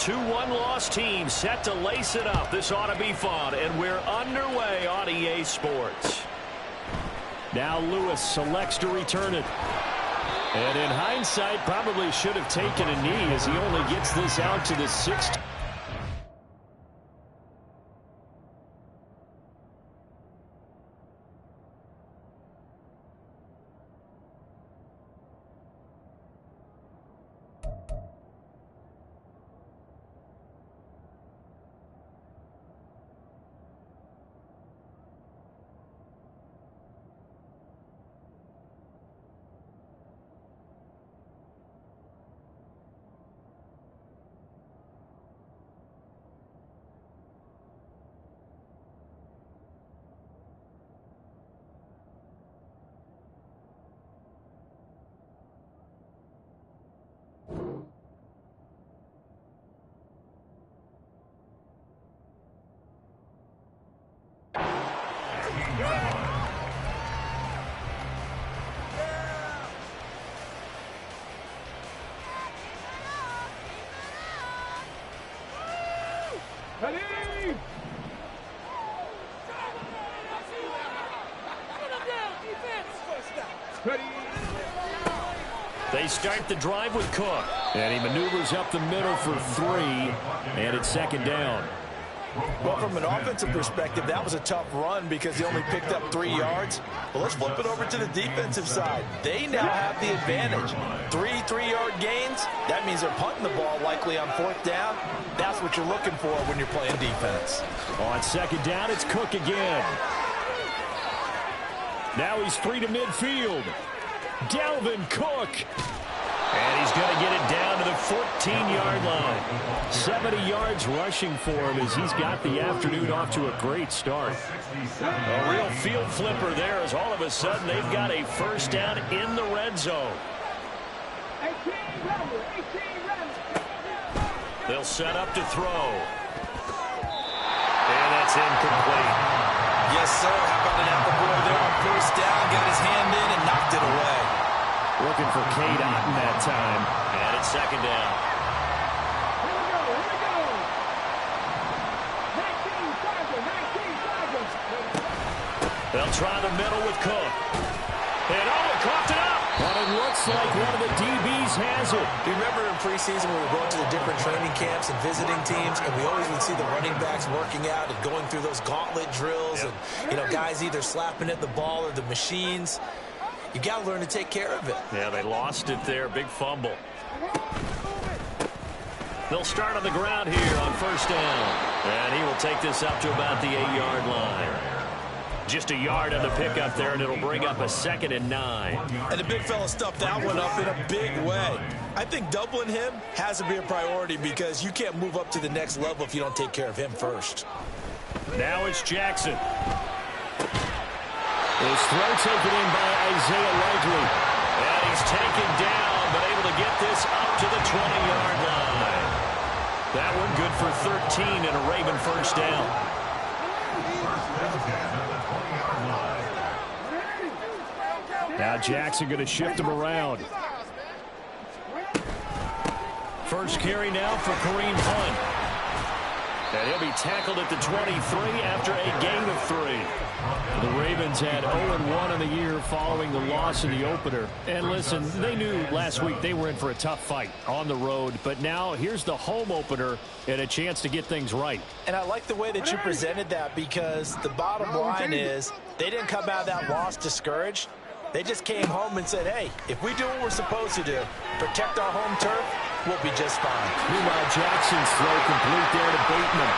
Two one-loss teams set to lace it up. This ought to be fun, and we're underway on EA Sports. Now Lewis selects to return it. And in hindsight, probably should have taken a knee as he only gets this out to the 6th. They start the drive with Cook. And he maneuvers up the middle for 3. And it's 2nd down. Well, from an offensive perspective, that was a tough run because he only picked up 3 yards. But let's flip it over to the defensive side. They now have the advantage. 3 3-yard gains. That means they're punting the ball likely on 4th down. That's what you're looking for when you're playing defense. On 2nd down, it's Cook again. Now he's free to midfield. Dalvin Cook. And he's going to get it down to the 14-yard line. 70 yards rushing for him as he's got the afternoon off to a great start. A real field flipper there as all of a sudden they've got a 1st down in the red zone. They'll set up to throw. And that's incomplete. Yes, sir. How about an apple boy there on 1st down? Got his hand in and knocked it away. Looking for Kate Otten that time. And it's 2nd down. They'll try the middle with Cook. And it coughed it up. But it looks like one of the DBs has it. Do you remember in preseason when we were going to the different training camps and visiting teams, and we always would see the running backs working out and going through those gauntlet drills, and, you know, guys either slapping at the ball or the machines. You got to learn to take care of it. Yeah, they lost it there. Big fumble. They'll start on the ground here on 1st down. And he will take this up to about the 8-yard line. Just a yard on the pickup there, and it'll bring up a 2nd and 9. And the big fella stuffed that one up in a big way. I think doubling him has to be a priority because you can't move up to the next level if you don't take care of him first. Now it's Jackson. His throw taken in by Isaiah Likely. And he's taken down, but able to get this up to the 20-yard line. That one good for 13 and a Raven 1st down. Now Jackson going to shift him around. First carry now for Kareem Hunt. And he'll be tackled at the 23 after a gain of 3. The Ravens had 0-1 in the year following the loss in the opener. And listen, they knew last week they were in for a tough fight on the road. But now here's the home opener and a chance to get things right. And I like the way that you presented that because the bottom line is they didn't come out of that loss discouraged. They just came home and said, hey, if we do what we're supposed to do, protect our home turf, we'll be just fine. Meanwhile, Jackson's throw complete there to Bateman.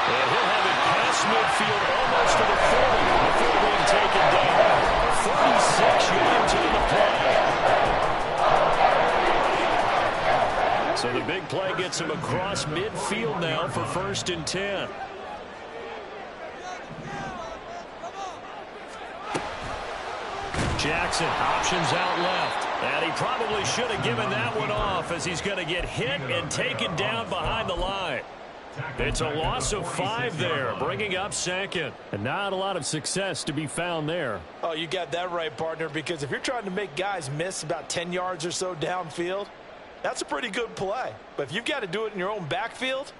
And he'll have it past midfield almost to the 40 before being taken down. 46 yards into the play. So the big play gets him across midfield now for 1st and 10. Jackson options out left. And he probably should have given that one off as he's going to get hit and taken down behind the line. It's a loss of 5 there, bringing up 2nd. And not a lot of success to be found there. Oh, you got that right, partner, because if you're trying to make guys miss about 10 yards or so downfield, That's a pretty good play. But if you've got to do it in your own backfield,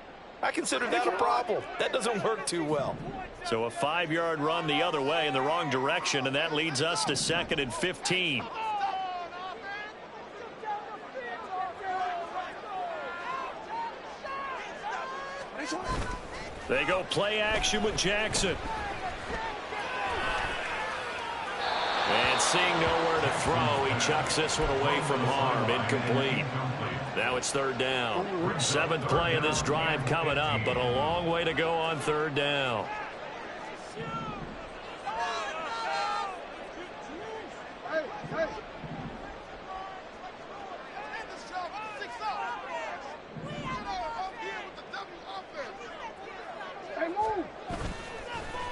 I consider that a problem. That doesn't work too well. So a 5-yard run the other way in the wrong direction, and that leads us to 2nd and 15. They go play action with Jackson. And seeing nowhere to throw, he chucks this one away from harm. Incomplete. Now it's 3rd down. 7th play of this drive coming up, but a long way to go on 3rd down.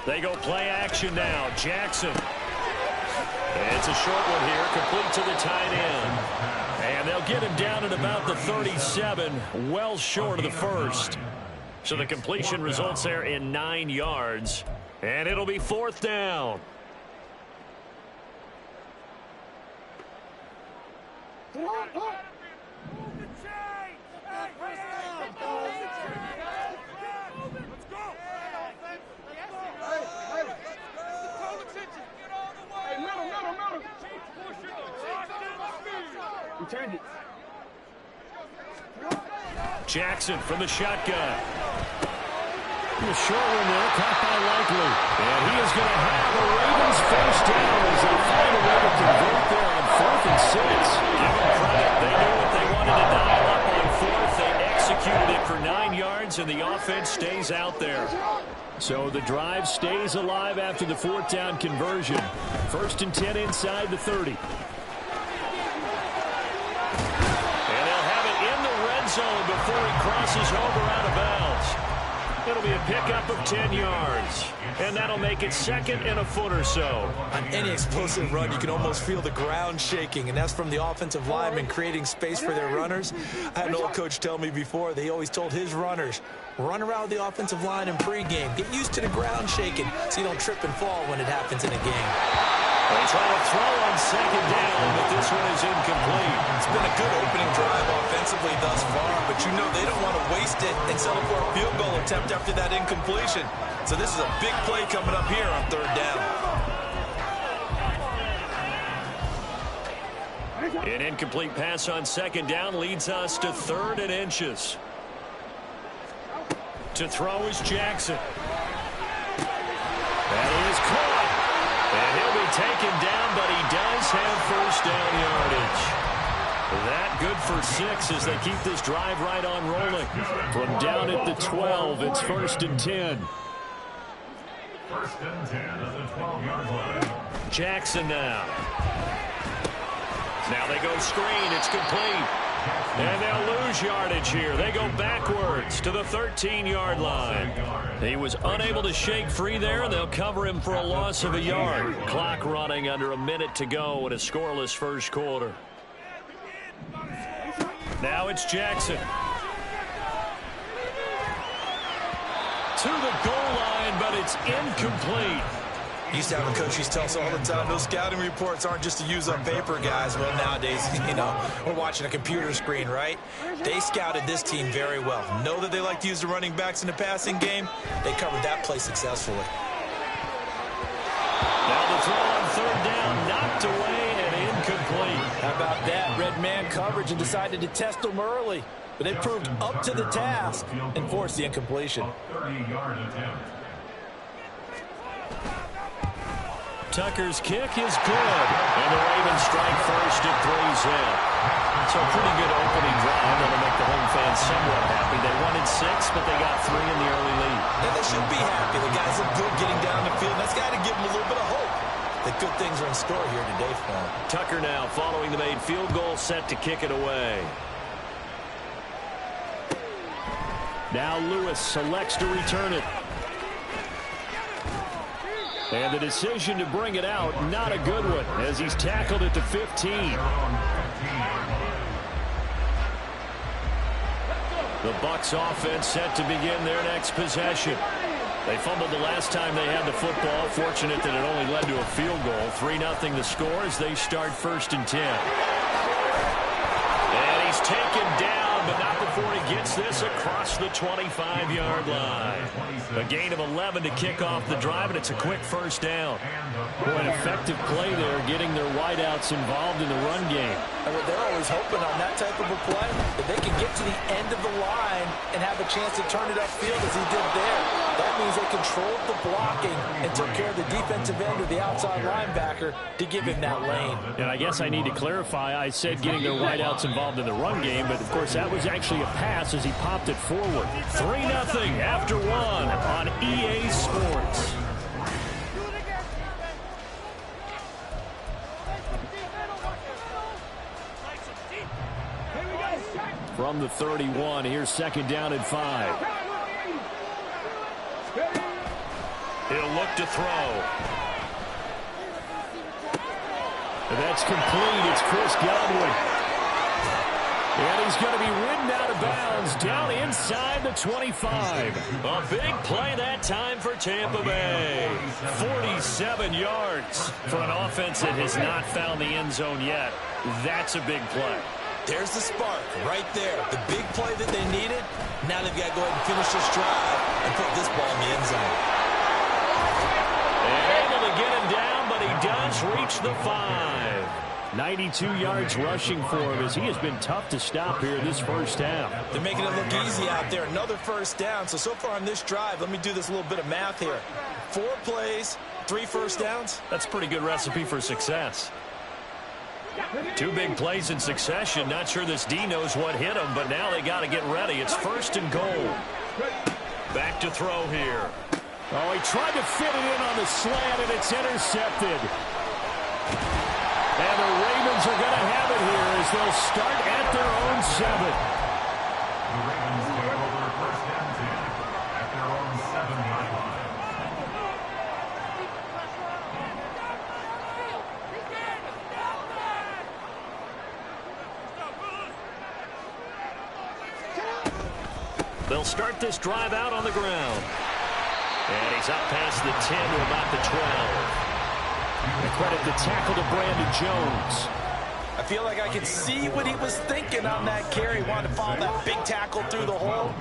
They go play action now. Jackson. It's a short one here, complete to the tight end. And they'll get him down at about the 37, well short of the first. So the completion results there in 9 yards. And it'll be 4th down. Jackson from the shotgun. The short one there, caught by Likely. And he is going to have the Ravens first down as they find a way to convert there on 4th and 6. Give them credit. They knew what they wanted to dial up on 4th. They executed it for 9 yards, and the offense stays out there. So the drive stays alive after the 4th down conversion. 1st and 10 inside the 30. Zone before he crosses over out of bounds. It'll be a pickup of 10 yards. And that'll make it 2nd and a foot or so. On any explosive run, you can almost feel the ground shaking, and that's from the offensive linemen creating space for their runners. I had an old coach tell me before, they always told his runners, run around the offensive line in pregame. Get used to the ground shaking so you don't trip and fall when it happens in a game. They try to throw on 2nd down, but this one is incomplete. It's been a good opening drive offensively thus far, but you know they don't want to waste it and settle for a field goal attempt after that incompletion. So this is a big play coming up here on 3rd down. An incomplete pass on 2nd down leads us to 3rd and inches. To throw is Jackson. That is caught. And he'll be taken down, but he does have first down yardage. That good for 6 as they keep this drive right on rolling. From down at the 12, it's 1st and 10. 1st and 10 at the 12-yard line. Jackson now. Now they go screen. It's complete. And they'll lose yardage here. They go backwards to the 13-yard line. He was unable to shake free there, and they'll cover him for a loss of a yard. Clock running under a minute to go in a scoreless first quarter. Now it's Jackson. To the goal line, but it's incomplete. Used to have coaches tell us all the time, those scouting reports aren't just to use on paper, guys. Well, nowadays, you know, we're watching a computer screen, right? They scouted this team very well. Know that they like to use the running backs in the passing game. They covered that play successfully. Now the throw on 3rd down, knocked away and incomplete. How about that? Red man coverage and decided to test them early. But they proved up to the task and forced the incompletion. 30-yard attempt. Tucker's kick is good. And the Ravens strike first at 3's in. So a pretty good opening drive. That'll make the home fans somewhat happy. They wanted 6, but they got 3 in the early lead. And they should be happy. The guys look good getting down the field. That's got to give them a little bit of hope that good things are in store here today for them. Tucker now following the made field goal, set to kick it away. Now Lewis selects to return it. And the decision to bring it out, not a good one, as he's tackled at the 15. The Bucs offense set to begin their next possession. They fumbled the last time they had the football. Fortunate that it only led to a field goal. 3-0 the score as they start 1st and 10. And he He's taken down, but not before he gets this across the 25-yard line. A gain of 11 to kick off the drive, and it's a quick first down. Boy, an effective play there, getting their wideouts involved in the run game. I mean, they're always hoping on that type of a play that they can get to the end of the line and have a chance to turn it upfield as he did there. That means they controlled the blocking and took care of the defensive end or the outside linebacker to give him that lane. And I guess I need to clarify, I said getting their wideouts involved in the run game, but of course that was actually a pass as he popped it forward. 3-0 after one on EA Sports. From the 31, here's second down and 5. He'll look to throw. That's complete. It's Chris Godwin. And he's going to be ridden out of bounds down inside the 25. A big play that time for Tampa Bay. 47 yards for an offense that has not found the end zone yet. That's a big play. There's the spark right there. The big play that they needed. Now they've got to go ahead and finish this drive and put this ball in the end zone. And able to get him down, but he does reach the 5. 92 yards rushing for him as he has been tough to stop here this first half. They're making it look easy out there. Another first down. So far on this drive, let me do this little bit of math here. 4 plays, 3 first downs. That's a pretty good recipe for success. 2 big plays in succession. Not sure this D knows what hit him, but now they got to get ready. It's first and goal. Back to throw here. Oh, he tried to fit it in on the slant, and it's intercepted. And the Ravens are going to have it here as they'll start at their own 7. The Ravens take over first and 10 at their own 7-yard line. They'll start this drive out on the ground. And he's up past the 10 to about the 12. And credit the tackle to Brandon Jones. I feel like I could see what he was thinking on that carry. Wanted to follow that big tackle through the hole.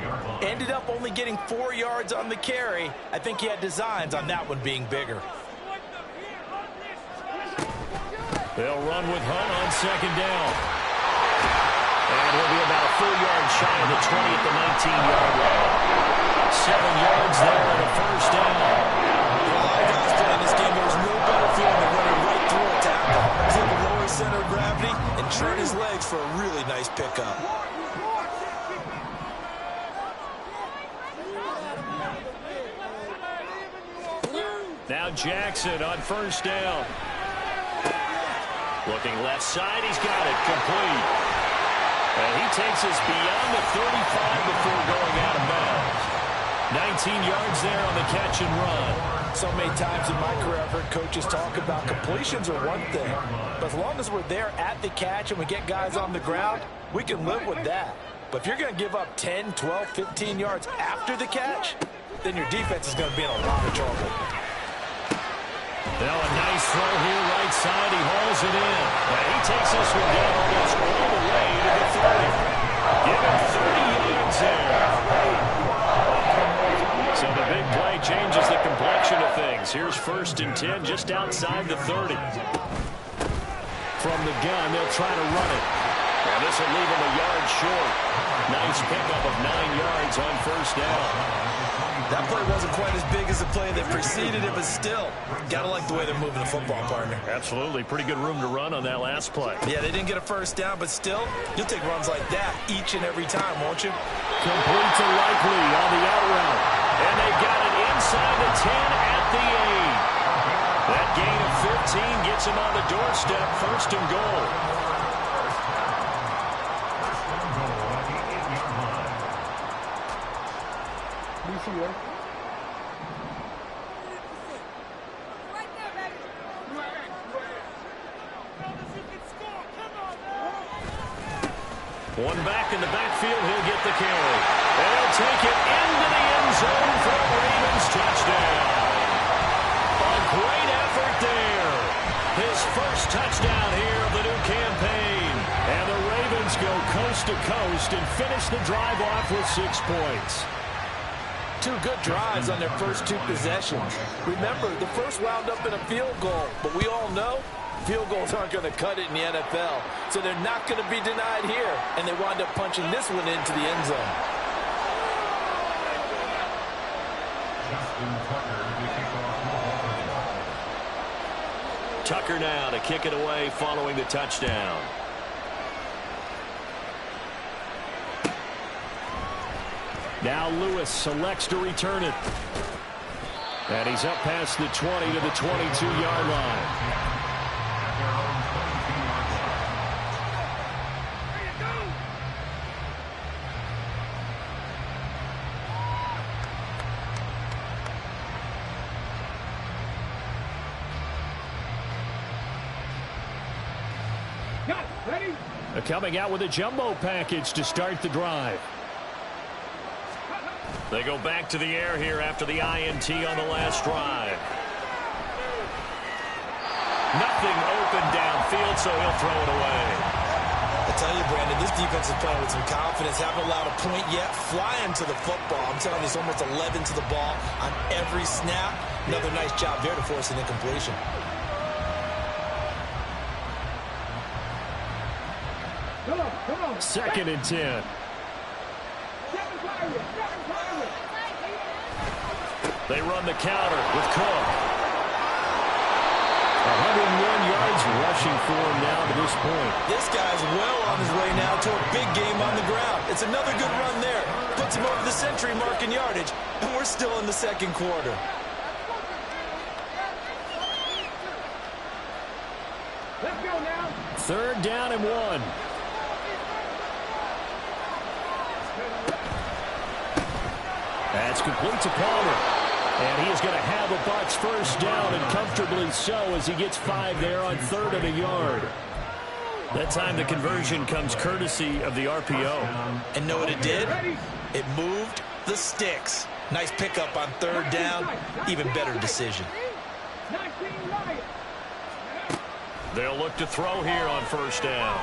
Ended up only getting 4 yards on the carry. I think he had designs on that one being bigger. They'll run with Hunt on second down. And he'll be about a full yard shy of the 20 at the 19-yard line. 7 yards there and a first down. A lot of guys playing this game. There's no better feeling than running right through a tackle. He's able to lower his center of gravity and turn his legs for a really nice pickup. Now Jackson on first down. Looking left side, he's got it, complete. And he takes us beyond the 35 before going out of bounds. 19 yards there on the catch and run. So many times in my career I've heard coaches talk about completions are one thing, but as long as we're there at the catch and we get guys on the ground, we can live with that. But if you're going to give up 10, 12, 15 yards after the catch, then your defense is going to be in a lot of trouble. Now a nice throw here right side. He hauls it in. And he takes this one down almost all the way to the 30. Give him 30 yards there. So the big play changes the complexion of things. Here's first and 10 just outside the 30. From the gun, they'll try to run it. And this will leave him a yard short. Nice pickup of 9 yards on first down. That play wasn't quite as big as the play that preceded it, but still, gotta like the way they're moving the football, partner. Absolutely. Pretty good room to run on that last play. Yeah, they didn't get a first down, but still, you'll take runs like that each and every time, won't you? Complete to Likely on the out route. And they've got it inside the 10 at the 8. That gain of 15 gets him on the doorstep, first and goal. One back in the backfield, he'll get the carry. And he'll take it into the end zone for a Ravens touchdown. A great effort there. His first touchdown here of the new campaign. And the Ravens go coast to coast and finish the drive off with 6 points. 2 good drives on their first 2 possessions. Remember, the first wound up in a field goal, but we all know field goals aren't going to cut it in the NFL, so they're not going to be denied here, and they wind up punching this one into the end zone. Tucker now to kick it away following the touchdown. Now Lewis selects to return it. And he's up past the 20 to the 22-yard line. Coming out with a jumbo package to start the drive. They go back to the air here after the INT on the last drive. Nothing open downfield, so he'll throw it away. I tell you, Brandon, this defense is playing with some confidence. Haven't allowed a point yet. Flying to the football. I'm telling you, it's almost 11 to the ball on every snap. Another nice job there to force an incompletion. Second and 10. They run the counter with Cook. 101 yards rushing for him now to this point. This guy's well on his way now to a big game on the ground. It's another good run there. Puts him over the century mark in yardage, and we're still in the second quarter. Let's go now. 3rd down and 1. That's complete to Palmer. And he is going to have a Bucs first down, and comfortably so, as he gets 5 there on 3rd and a yard. That time the conversion comes courtesy of the RPO. And know what it did? It moved the sticks. Nice pickup on 3rd down. Even better decision. They'll look to throw here on 1st down.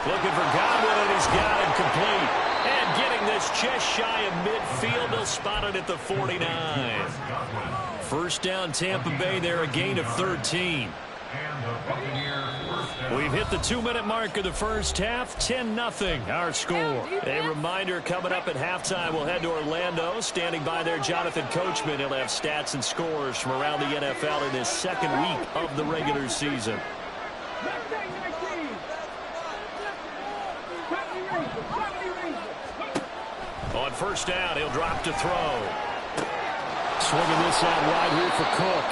Looking for Godwin, and he's got him complete. And getting this just shy of midfield, they'll spot it at the 49. 1st down, Tampa Bay there, a gain of 13. We've hit the 2-minute mark of the first half, 10-0 our score. A reminder, coming up at halftime, we'll head to Orlando. Standing by there, Jonathan Coachman. He'll have stats and scores from around the NFL in this second week of the regular season. On 1st down, he'll drop to throw. Swinging this out wide here for Cook.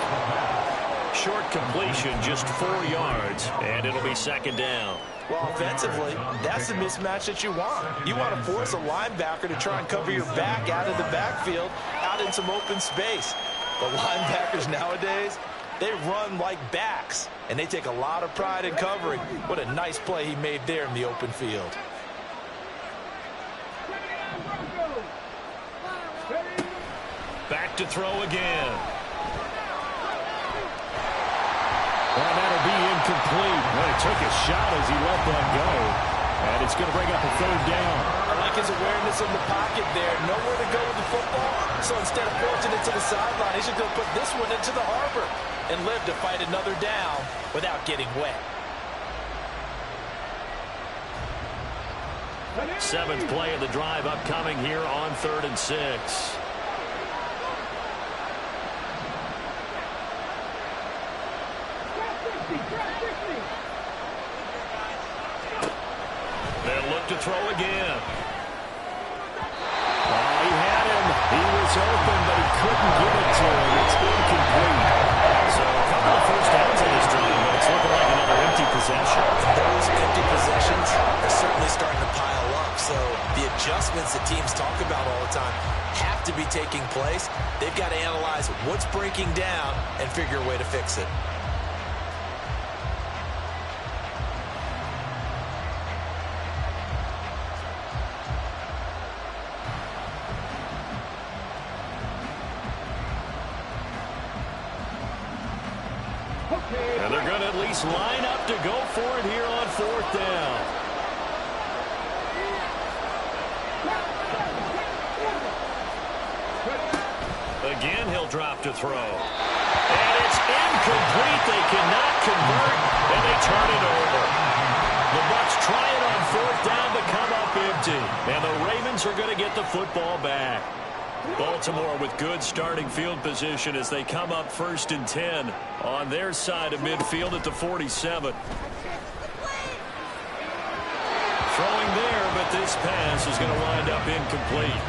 Short completion, just 4 yards, and it'll be 2nd down. Well, offensively, that's the mismatch that you want. You want to force a linebacker to try and cover your back out of the backfield, out in some open space. The linebackers nowadays, they run like backs, and they take a lot of pride in covering. What a nice play he made there in the open field. Back to throw again. Well, that'll be incomplete. Well, he took a shot as he let that go. And it's going to bring up a 3rd down. I like his awareness in the pocket there. Nowhere to go with the football. So instead of forcing it to the sideline, he's just going to put this one into the harbor and live to fight another down without getting wet. 7th play of the drive upcoming here on 3rd and 6. They'll look to throw again. Oh, he had him. He was open, but he couldn't get it to him. It's incomplete. So a couple of 1st downs on this drive, but it's looking like another empty possession. Those empty possessions are certainly starting to pile up. So the adjustments that teams talk about all the time have to be taking place. They've got to analyze what's breaking down and figure a way to fix it. And they're going to at least line up to go for it here on 4th down. Again, he'll drop to throw. And it's incomplete. They cannot convert, and they turn it over. The Bucs try it on fourth down to come up empty. And the Ravens are going to get the football back. Baltimore with good starting field position as they come up 1st and 10 on their side of midfield at the 47. Throwing there, but this pass is going to wind up incomplete.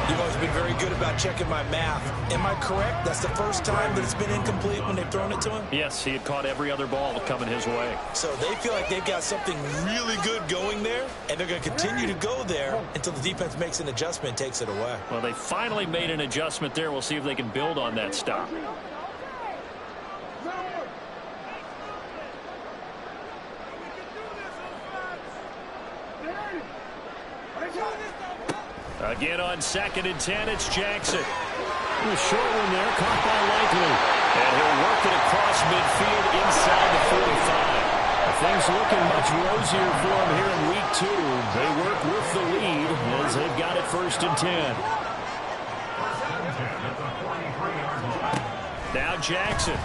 You've always been very good about checking my math. Am I correct? That's the first time that it's been incomplete when they've thrown it to him? Yes, he had caught every other ball coming his way. So they feel like they've got something really good going there, and they're going to continue to go there until the defense makes an adjustment and takes it away. Well, they finally made an adjustment there. We'll see if they can build on that stop. Again on 2nd and 10, it's Jackson. A short one there, caught by Likely. And he'll work it across midfield inside the 45. Things looking much rosier for him here in week 2. They work with the lead as they've got it 1st and 10. Now Jackson.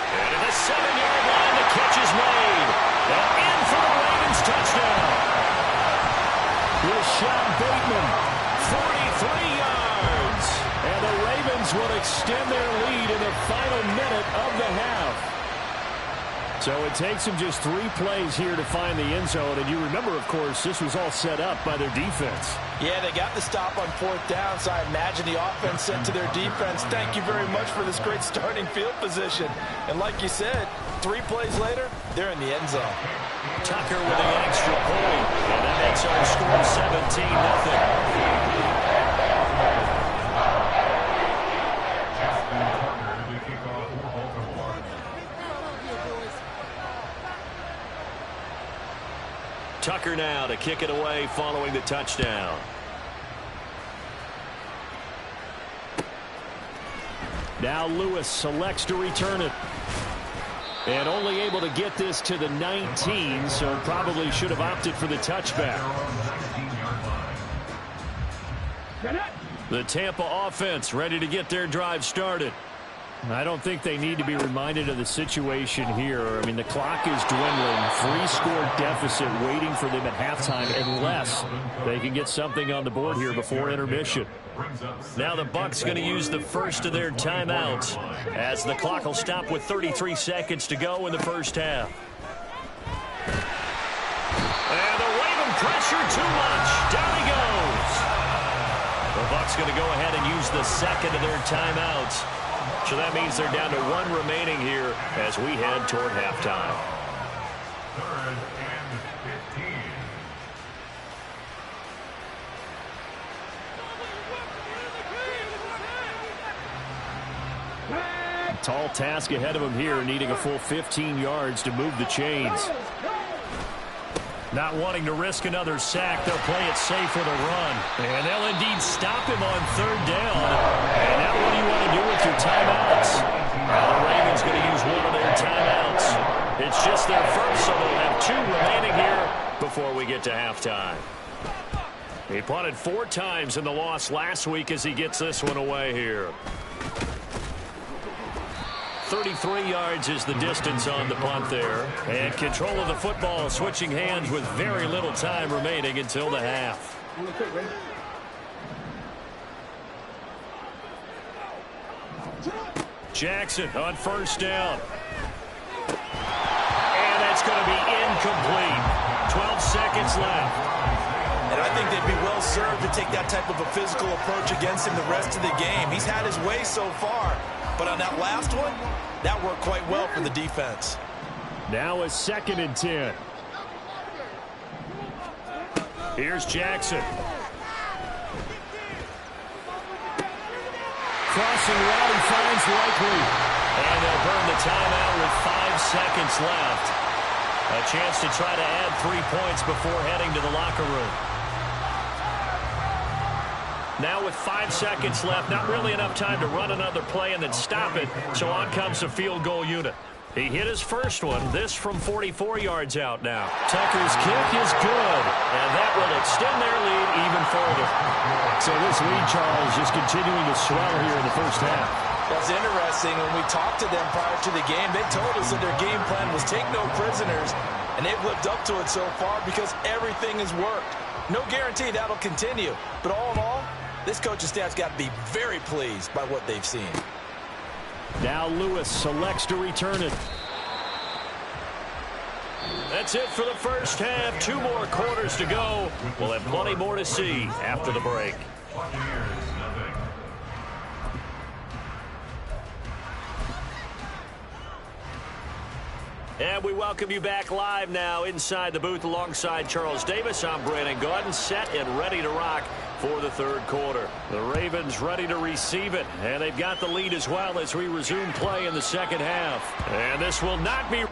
And at the 7-yard line, the catch is made. And in for the Ravens touchdown. Rashad Bateman, 43 yards. And the Ravens will extend their lead in the final minute of the half. So it takes them just 3 plays here to find the end zone. And you remember, of course, this was all set up by their defense. Yeah, they got the stop on 4th down, so I imagine the offense said to their defense, thank you very much for this great starting field position. And like you said, 3 plays later, they're in the end zone. Tucker with the extra point, and that makes our score 17-0. Tucker now to kick it away following the touchdown. Now Lewis selects to return it. And only able to get this to the 19, so probably should have opted for the touchback. The Tampa offense ready to get their drive started. I don't think they need to be reminded of the situation here. I mean, the clock is dwindling. 3-score deficit waiting for them at halftime unless they can get something on the board here before intermission. Now the Bucs going to use the first of their timeouts as the clock will stop with 33 seconds to go in the first half. And the Raven pressure too much. Down he goes. The Bucs going to go ahead and use the second of their timeouts. So that means they're down to 1 remaining here as we head toward halftime. 3rd and 15. Tall task ahead of him here, needing a full 15 yards to move the chains. Not wanting to risk another sack, they'll play it safe with a run. And they'll indeed stop him on 3rd down. And now what do you want to do with your timeouts? Now the Ravens going to use one of their timeouts. It's just their first, so they'll have 2 remaining here before we get to halftime. He punted 4 times in the loss last week as he gets this one away here. 33 yards is the distance on the punt there. And control of the football switching hands with very little time remaining until the half. Jackson on 1st down. And that's going to be incomplete. 12 seconds left. And I think they'd be well served to take that type of a physical approach against him the rest of the game. He's had his way so far. But on that last one, that worked quite well for the defense. Now a 2nd and 10. Here's Jackson. Crossing route, he finds Likely. And they'll burn the timeout with 5 seconds left. A chance to try to add 3 points before heading to the locker room. Now with 5 seconds left, not really enough time to run another play and then stop it. So on comes the field goal unit. He hit his first one, this from 44 yards out now. Tucker's kick is good, and that will extend their lead even further. So this lead, Charles, just continuing to swell here in the first half. That's interesting. When we talked to them prior to the game, they told us that their game plan was take no prisoners, and they've lived up to it so far because everything has worked. No guarantee that'll continue, but all in all, this coaching staff's got to be very pleased by what they've seen. Now Lewis selects to return it. That's it for the first half. 2 more quarters to go. We'll have plenty more to see after the break. And we welcome you back live now inside the booth alongside Charles Davis. I'm Brandon Gaudin, set and ready to rock for the third quarter. The Ravens ready to receive it, and they've got the lead as well as we resume play in the second half. And this will not be...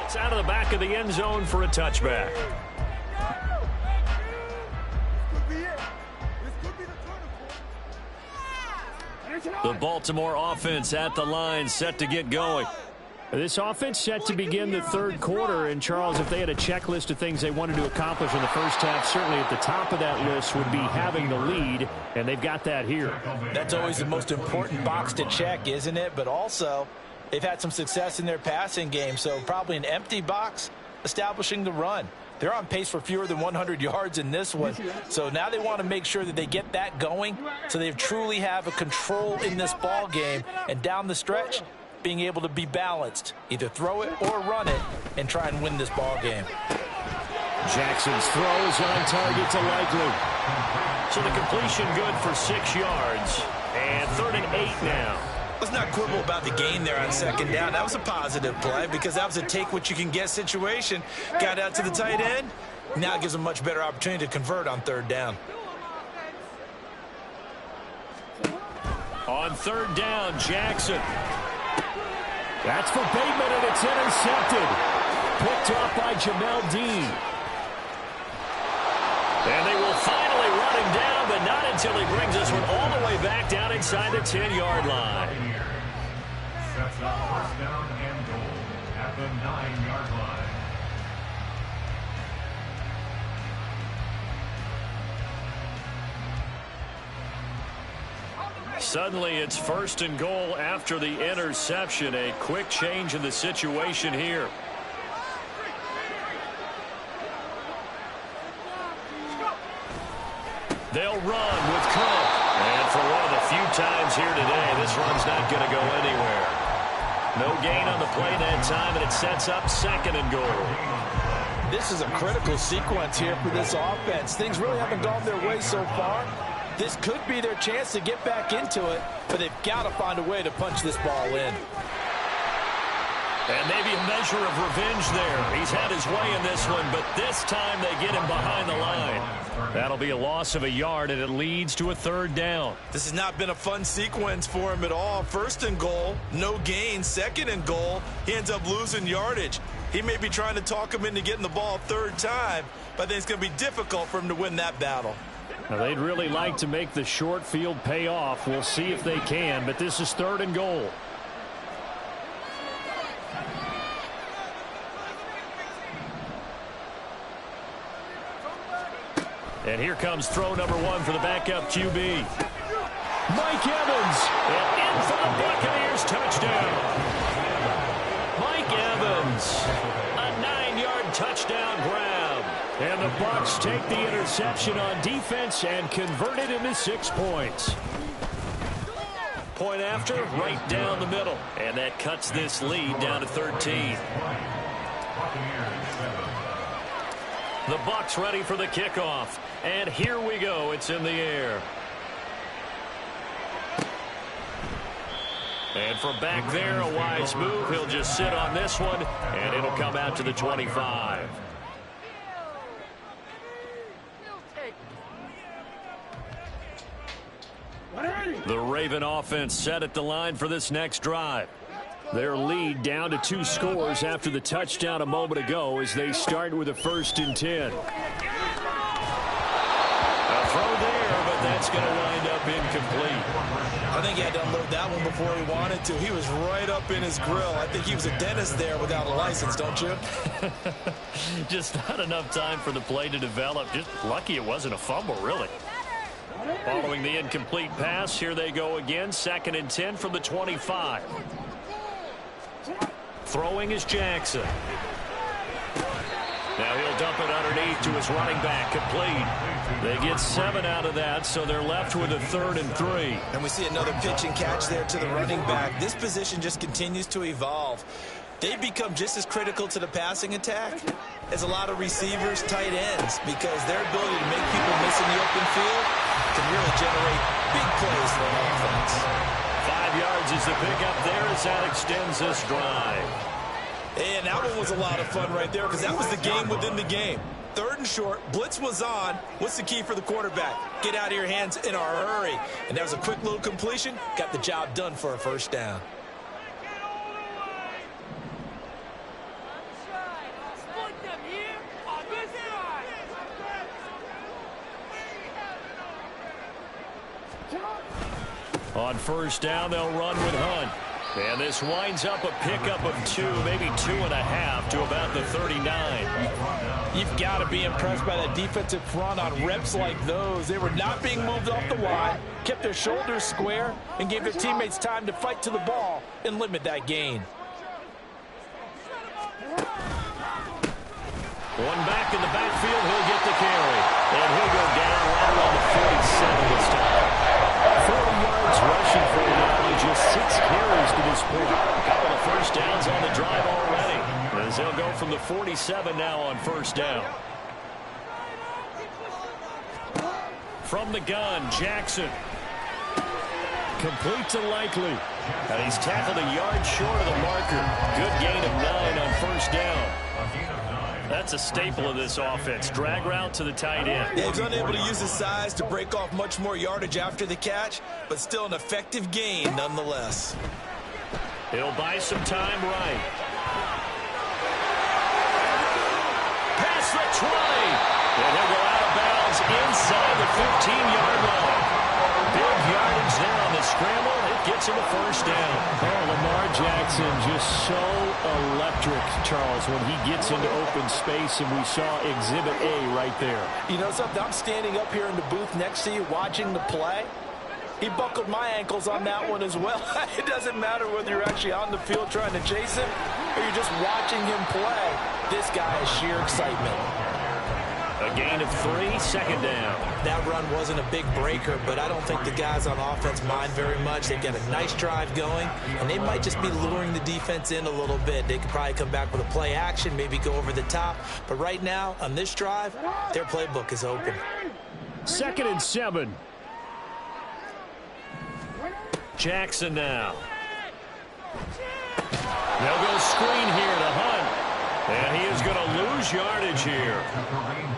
It's out of the back of the end zone for a touchback. The Baltimore offense at the line, set to get going. This offense set to begin the third quarter, and Charles, if they had a checklist of things they wanted to accomplish in the first half, certainly at the top of that list would be having the lead, and they've got that here. That's always the most important box to check, isn't it? But also, they've had some success in their passing game, so probably an empty box establishing the run. They're on pace for fewer than 100 yards in this one. So now they want to make sure that they get that going so they truly have a control in this ball game. And down the stretch, being able to be balanced. Either throw it or run it and try and win this ball game. Jackson's throw is on target to Likely. So the completion good for 6 yards. And 3rd and 8 now. Let's not quibble about the gain there on second down. That was a positive play because that was a take-what-you-can-get situation. Got out to the tight end. Now it gives them a much better opportunity to convert on 3rd down. On 3rd down, Jackson. That's for Bateman, and it's intercepted. Picked off by Jamel Dean. And they will finally run him down, but not until he brings this one all the way back down inside the 10-yard line. Sets up 1st down and goal at the 9-yard line. Suddenly it's 1st and goal after the interception. A quick change in the situation here. They'll run with Cook. And for one of the few times here today, this run's not going to go anywhere. No gain on the play that time, and it sets up 2nd and goal. This is a critical sequence here for this offense. Things really haven't gone their way so far. This could be their chance to get back into it, but they've got to find a way to punch this ball in. And maybe a measure of revenge there. He's had his way in this one, but this time they get him behind the line. That'll be a loss of a yard, and it leads to a 3rd down. This has not been a fun sequence for him at all. 1st and goal, no gain. 2nd and goal, he ends up losing yardage. He may be trying to talk him into getting the ball 3rd time, but I think it's going to be difficult for him to win that battle. Now, they'd really like to make the short field pay off. We'll see if they can, but this is 3rd and goal. And here comes throw number 1 for the backup QB. Mike Evans. And in for the Buccaneers touchdown. Mike Evans. A 9-yard touchdown grab. And the Bucs take the interception on defense and convert it into 6 points. Point after, right down the middle. And that cuts this lead down to 13. The Bucs ready for the kickoff. And here we go. It's in the air. And from back there, a wise move. He'll just sit on this one, and it'll come out to the 25. The Raven offense set at the line for this next drive. Their lead down to 2 scores after the touchdown a moment ago as they start with a 1st and 10. A throw there, but that's going to wind up incomplete. I think he had to unload that one before he wanted to. He was right up in his grill. I think he was a dentist there without a license, don't you? Just not enough time for the play to develop. Just lucky it wasn't a fumble, really. Following the incomplete pass, here they go again. 2nd and 10 from the 25. Throwing is Jackson. Now he'll dump it underneath to his running back, complete. They get 7 out of that, so they're left with a 3rd and 3. And we see another pitch and catch there to the running back. This position just continues to evolve. They've become just as critical to the passing attack as a lot of receivers, tight ends, because their ability to make people miss in the open field can really generate big plays for an offense. 5 yards is the pickup there as that extends this drive. And that one was a lot of fun right there because that was the game within the game. 3rd and short, blitz was on. What's the key for the quarterback? Get out of your hands in a hurry. And that was a quick little completion. Got the job done for a 1st down. On 1st down, they'll run with Hunt. And this winds up a pickup of 2, maybe 2.5 to about the 39. You've got to be impressed by that defensive front on reps like those. They were not being moved off the line, kept their shoulders square, and gave their teammates time to fight to the ball and limit that gain. One back in the backfield, he'll get the carry. And he'll go down right around the 47 this time. 40 yards rushing for him now, just 6 carries to this point. A couple of 1st downs on the drive already. As they'll go from the 47 now on 1st down. From the gun, Jackson. Complete to Likely. And he's tackled a yard short of the marker. Good gain of 9 on 1st down. That's a staple of this offense. Drag route to the tight end. Yeah, he's unable to use his size to break off much more yardage after the catch, but still an effective gain nonetheless. He'll buy some time right. Past the 20. And he'll go out of bounds inside the 15-yard line. Big yardage there on the scramble. It gets him a 1st down. Oh, Lamar Jackson just so electric, Charles, when he gets into open space, and we saw Exhibit A right there. You know something? I'm standing up here in the booth next to you watching the play. He buckled my ankles on that one as well. It doesn't matter whether you're actually on the field trying to chase him or you're just watching him play. This guy is sheer excitement. A gain of 3, 2nd down. That run wasn't a big breaker, but I don't think the guys on offense mind very much. They've got a nice drive going, and they might just be luring the defense in a little bit. They could probably come back with a play action, maybe go over the top. But right now, on this drive, their playbook is open. 2nd and 7. Jackson now. They'll go screen here to Hunt. And he is going to lose yardage here.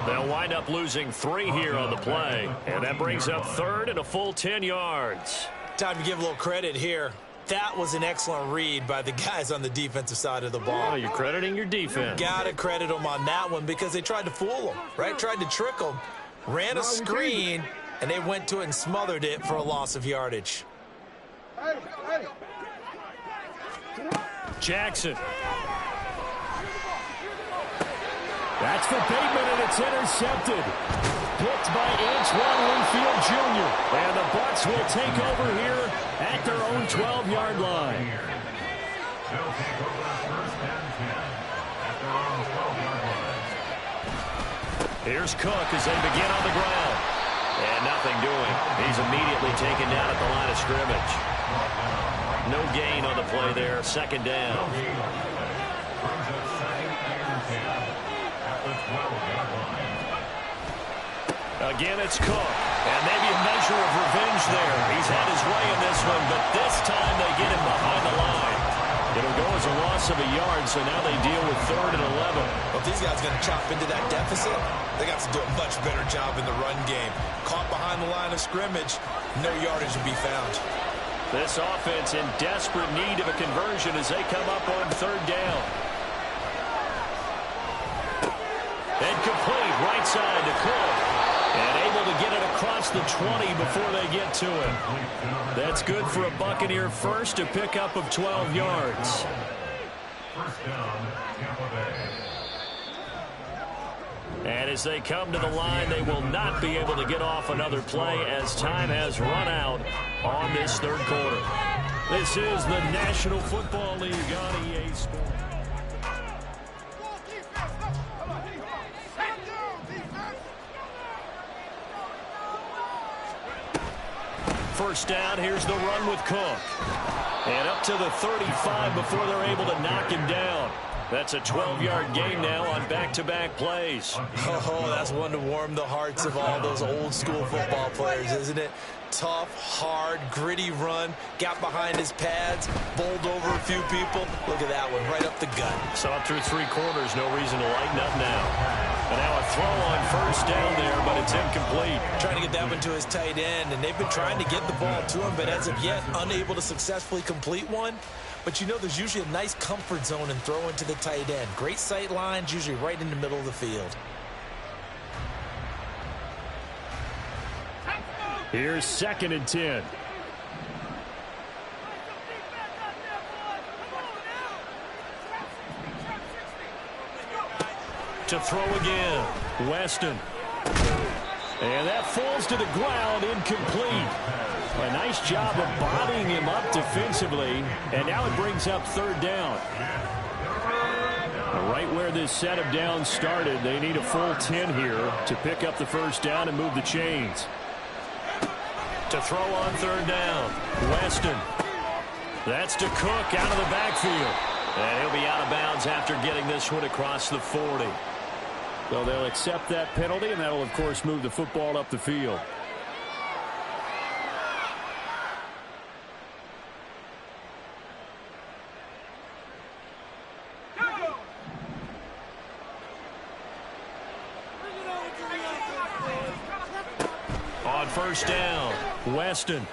They'll wind up losing 3 here on the play. And that brings up 3rd and a full 10 yards. Time to give a little credit here. That was an excellent read by the guys on the defensive side of the ball. Oh, you're crediting your defense. Got to credit them on that one because they tried to fool them, right? Tried to trick them. Ran a screen, and they went to it and smothered it for a loss of yardage. Jackson. That's for Bateman, and it's intercepted. Picked by Antoine Winfield Jr. And the Bucs will take over here at their own 12-yard line. They'll take over 1st and 10 at their own 12-yard line. Here's Cook as they begin on the ground. And nothing doing. He's immediately taken down at the line of scrimmage. No gain on the play there. 2nd down. Again, it's Cook. And maybe a measure of revenge there. He's had his way in this one, but this time they get him behind the line. It'll go as a loss of a yard, so now they deal with 3rd and 11. Well, if these guys are going to chop into that deficit, they got to do a much better job in the run game. Caught behind the line of scrimmage, no yardage to be found. This offense in desperate need of a conversion as they come up on third down. And complete right side to Cook. And able to get it across the 20 before they get to it. That's good for a Buccaneer first, a pickup of 12 yards. First down, Tampa Bay. And as they come to the line, they will not be able to get off another play as time has run out on this third quarter. This is the National Football League on EA Sports. First down, here's the run with Cook. And up to the 35 before they're able to knock him down. That's a 12-yard gain now on back-to-back plays. Oh, that's one to warm the hearts of all those old-school football players, isn't it? Tough, hard, gritty run. Got behind his pads, bowled over a few people. Look at that one, right up the gut. Saw it through three quarters, no reason to lighten up now. And now a throw on first down there, but it's incomplete. Trying to get that one to his tight end, and they've been trying to get the ball to him, but as of yet, unable to successfully complete one. But you know there's usually a nice comfort zone in throwing to the tight end. Great sight lines, usually right in the middle of the field. Here's 2nd and 10. To throw again, Weston. And that falls to the ground, incomplete. A nice job of bodying him up defensively, and now it brings up third down. Right where this set of downs started, they need a full 10 here to pick up the first down and move the chains. To throw on third down, Weston. That's to Cook out of the backfield. And he'll be out of bounds after getting this one across the 40. So they'll accept that penalty, and that'll, of course, move the football up the field. On first down, Weston.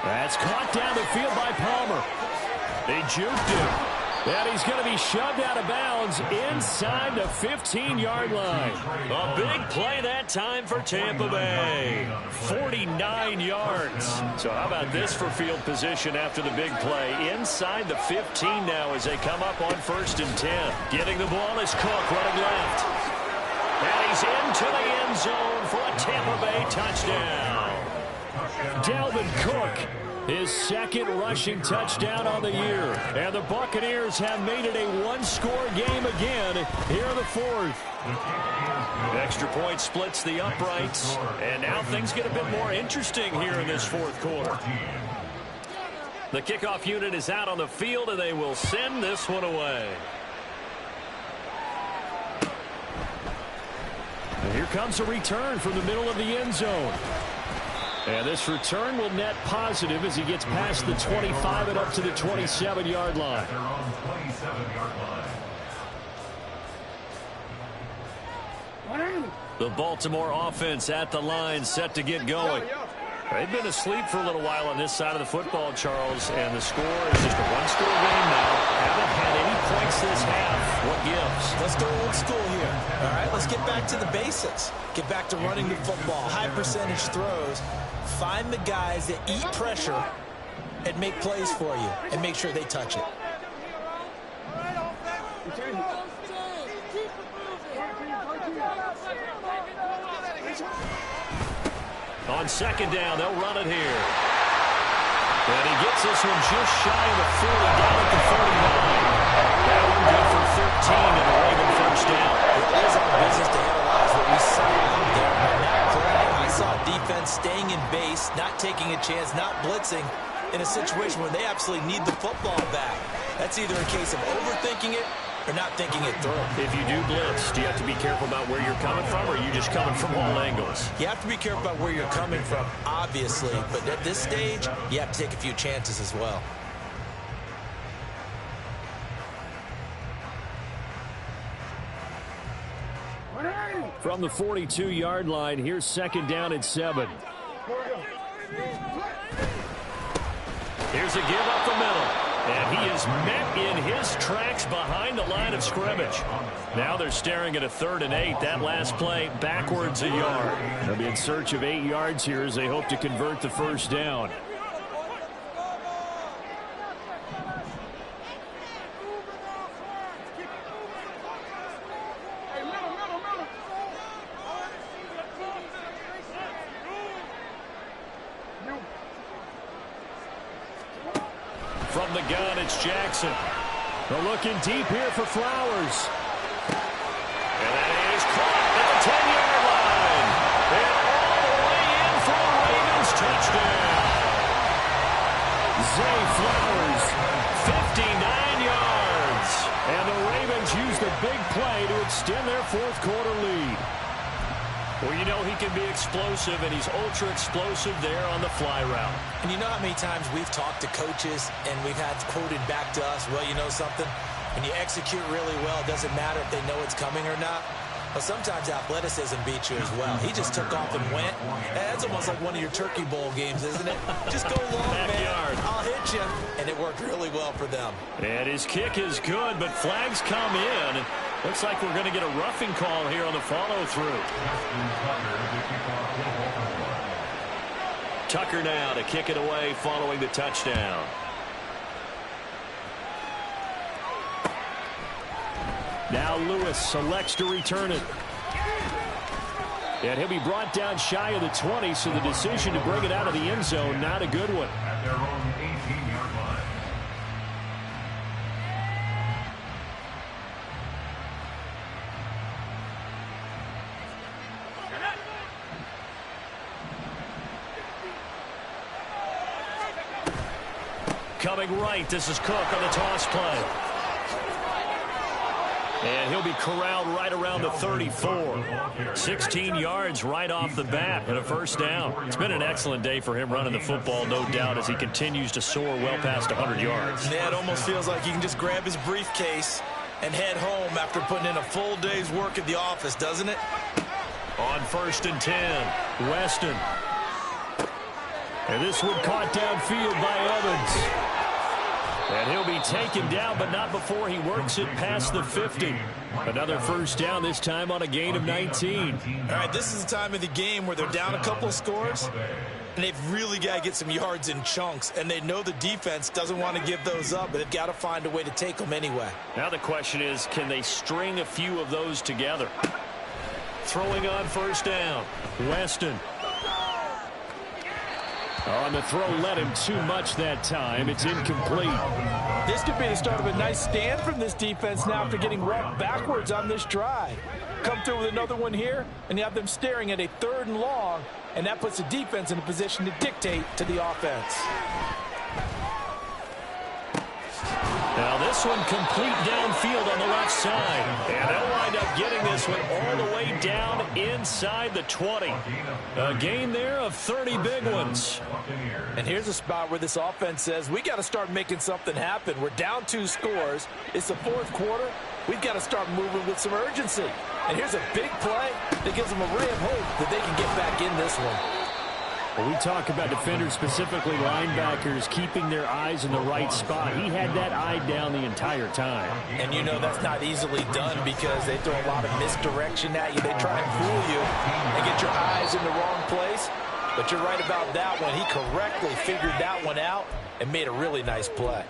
That's caught down the field by Palmer. They juked him. And he's going to be shoved out of bounds inside the 15-yard line. A big play that time for Tampa Bay. 49 yards. So how about this for field position after the big play? Inside the 15 now as they come up on 1st and 10. Getting the ball is Cook running left. And he's into the end zone for a Tampa Bay touchdown. Dalvin Cook, his 2nd rushing touchdown on the year. And the Buccaneers have made it a one-score game again here in the 4th. Extra point splits the uprights. And now things get a bit more interesting here in this 4th quarter. The kickoff unit is out on the field, and they will send this one away. And here comes a return from the middle of the end zone. And this return will net positive as he gets past the 25 and up to the 27-yard line. Their own 27-yard line. The Baltimore offense at the line, set to get going. They've been asleep for a little while on this side of the football, Charles, and the score is just a one-score game now. Haven't had any points this half. What gives? Let's go old school here. All right, let's get back to the basics. Get back to running the football, high percentage throws. Find the guys that eat pressure and make plays for you and make sure they touch it. On 2nd down, they'll run it here. And he gets this one just shy of the 40, down at the 49. That one good for 13 and a Raven first down. It is our business to analyze what we saw out there. On that play, I saw defense staying in base, not taking a chance, not blitzing in a situation where they absolutely need the football back. That's either a case of overthinking it or not thinking it through. If you do blitz, do you have to be careful about where you're coming from, or are you just coming from all angles? You have to be careful about where you're coming from, obviously, but at this stage, you have to take a few chances as well. From the 42-yard line, here's 2nd down and 7. Here's a give up the middle. And he is met in his tracks behind the line of scrimmage. Now they're staring at a 3rd and 8. That last play backwards a yard. They'll be in search of 8 yards here as they hope to convert the first down. From the gun, it's Jackson. They're looking deep here for Flowers. And that is caught at the 10-yard line. And all the way in for a Ravens touchdown. Zay Flowers, 59 yards. And the Ravens use the big play to extend their 4th quarter lead. Well, you know he can be explosive, and he's ultra-explosive there on the fly route. And you know how many times we've talked to coaches and we've had quoted back to us, well, you know something? When you execute really well, it doesn't matter if they know it's coming or not. But sometimes athleticism beats you as well. He just took off and went. That's almost like one of your Turkey Bowl games, isn't it? Just go long, man. I'll hit you. And it worked really well for them. And his kick is good, but flags come in. Looks like we're going to get a roughing call here on the follow-through. Tucker now to kick it away following the touchdown. Now Lewis selects to return it. And he'll be brought down shy of the 20, so the decision to bring it out of the end zone, not a good one. At their own 18-yard line. Coming right, this is Cook on the toss play. And he'll be corralled right around the 34. 16 yards right off the bat and a first down. It's been an excellent day for him running the football, no doubt, as he continues to soar well past 100 yards. Yeah, it almost feels like he can just grab his briefcase and head home after putting in a full day's work at the office, doesn't it? On 1st and 10, Weston. And this one caught downfield by Evans. And he'll be taken down, but not before he works it past the 50. Another first down, this time on a gain of 19. All right, this is the time of the game where they're down a couple of scores, and they've really got to get some yards in chunks, and they know the defense doesn't want to give those up, but they've got to find a way to take them anyway. Now the question is, can they string a few of those together? Throwing on first down, Weston. On the throw, led him too much that time. It's incomplete. This could be the start of a nice stand from this defense now after getting rocked backwards on this drive. Come through with another one here, and you have them staring at a 3rd and long, and that puts the defense in a position to dictate to the offense. Now this one complete downfield on the left side. And they'll wind up getting this one all the way down inside the 20. A gain there of 30 big ones. And here's a spot where this offense says, we got to start making something happen. We're down 2 scores. It's the 4th quarter. We've got to start moving with some urgency. And here's a big play that gives them a ray of hope that they can get back in this one. Well, we talk about defenders, specifically linebackers, keeping their eyes in the right spot. He had that eye down the entire time. And you know that's not easily done because they throw a lot of misdirection at you. They try and fool you and get your eyes in the wrong place. But you're right about that one. He correctly figured that one out and made a really nice play.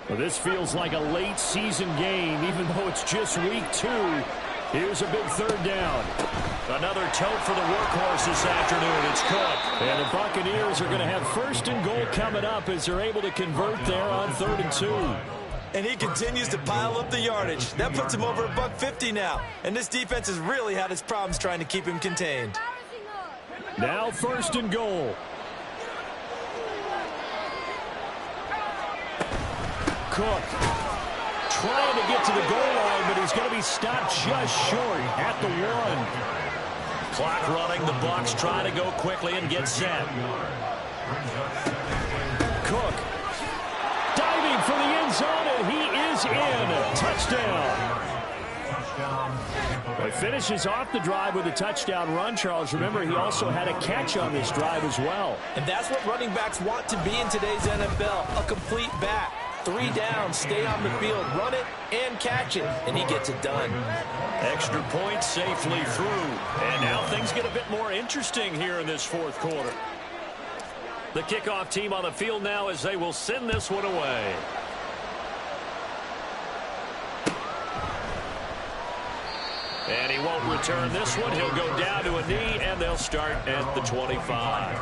Well, this feels like a late season game, even though it's just week 2. Here's a big 3rd down. Another tote for the workhorse this afternoon. It's Cook. And the Buccaneers are going to have 1st and goal coming up as they're able to convert there on 3rd and 2. And he continues to pile up the yardage. That puts him over $150 now. And this defense has really had its problems trying to keep him contained. Now 1st and goal. Cook trying to get to the goal line, but he's going to be stopped just short at the 1. Clock running. The Bucs try to go quickly and get set. Cook diving for the end zone, and he is in. Touchdown. He finishes off the drive with a touchdown run, Charles. Remember, he also had a catch on this drive as well. And that's what running backs want to be in today's NFL, a complete back. 3 down, stay on the field, run it, and catch it, and he gets it done. Extra point safely through. And now things get a bit more interesting here in this fourth quarter. The kickoff team on the field now as they will send this one away. And he won't return this one. He'll go down to a knee, and they'll start at the 25.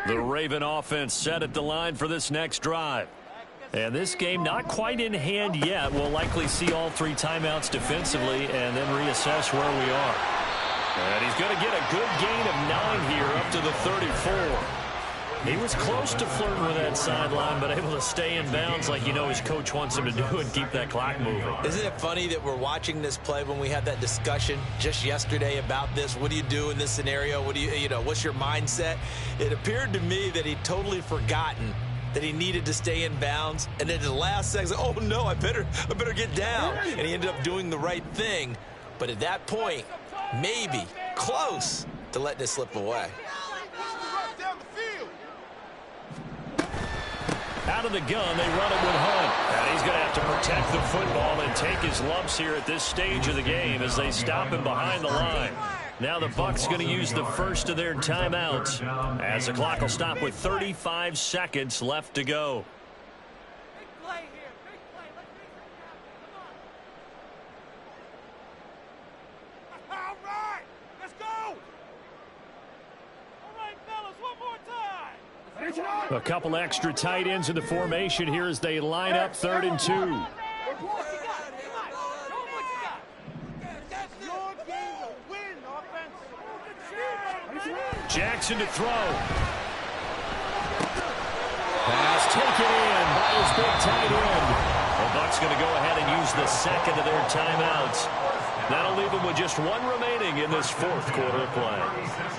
The Raven offense set at the line for this next drive. And this game not quite in hand yet. We'll likely see all 3 timeouts defensively and then reassess where we are. And he's going to get a good gain of 9 here up to the 34. He was close to flirting with that sideline, but able to stay in bounds like his coach wants him to do and keep that clock moving. Isn't it funny that we're watching this play when we had that discussion just yesterday about this? What do you do in this scenario? What do what's your mindset? It appeared to me that he'd totally forgotten that he needed to stay in bounds, and then in the last second, oh no, I better get down. And he ended up doing the right thing, but at that point, maybe close to letting it slip away. Out of the gun, they run it with Hunt. And he's going to have to protect the football and take his lumps here at this stage of the game as they stop him behind the line. Now the Bucs going to use the first of their timeouts as the clock will stop with 35 seconds left to go. Big play here. Big play. Let's make it count. Come on. All right. Let's go. All right, fellas, one more time. A couple extra tight ends in the formation here as they line up 3rd and 2. Jackson to throw. Pass taken in by his big tight end. The Bucs going to go ahead and use the second of their timeouts. That'll leave them with just 1 remaining in this fourth quarter of play.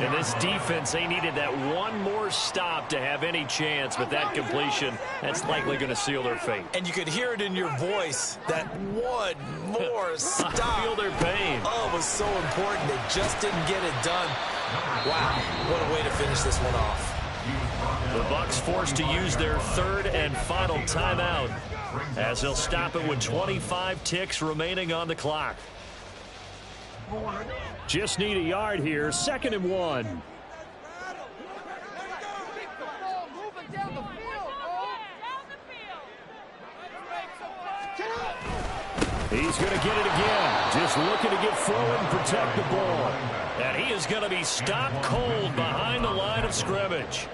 And this defense, they needed that 1 more stop to have any chance, but that completion, that's likely going to seal their fate. And you could hear it in your voice, that 1 more stop. I feel their pain. Oh, it was so important. They just didn't get it done. Wow, what a way to finish this one off. The Bucs forced to use their 3rd and final timeout as they'll stop it with 25 ticks remaining on the clock. Just need a yard here. 2nd and 1. He's going to get it again. Just looking to get forward and protect the ball. And he is going to be stopped cold behind the line of scrimmage.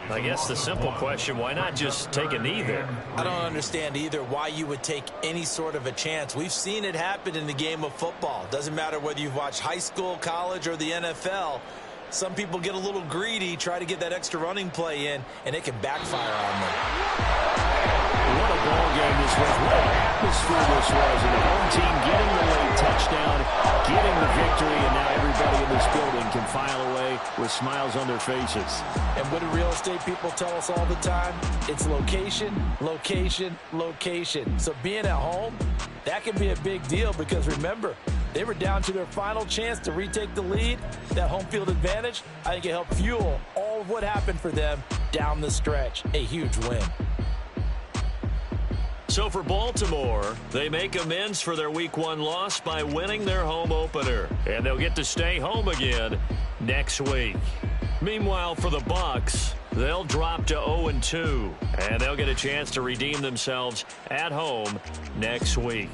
I guess the simple question, why not just take a knee there? I don't understand either why you would take any sort of a chance. We've seen it happen in the game of football. Doesn't matter whether you've watched high school, college, or the NFL. Some people get a little greedy, try to get that extra running play in, and it can backfire on them. What a ball game this was. What an atmosphere this was. And the home team getting the late touchdown, getting the victory, and now everybody in this building can file away with smiles on their faces. And what do real estate people tell us all the time? It's location, location, location. So being at home, that can be a big deal because remember, they were down to their final chance to retake the lead. That home field advantage, I think it helped fuel all of what happened for them down the stretch. A huge win. So for Baltimore, they make amends for their Week 1 loss by winning their home opener. And they'll get to stay home again next week. Meanwhile, for the Bucs, they'll drop to 0-2. And they'll get a chance to redeem themselves at home next week.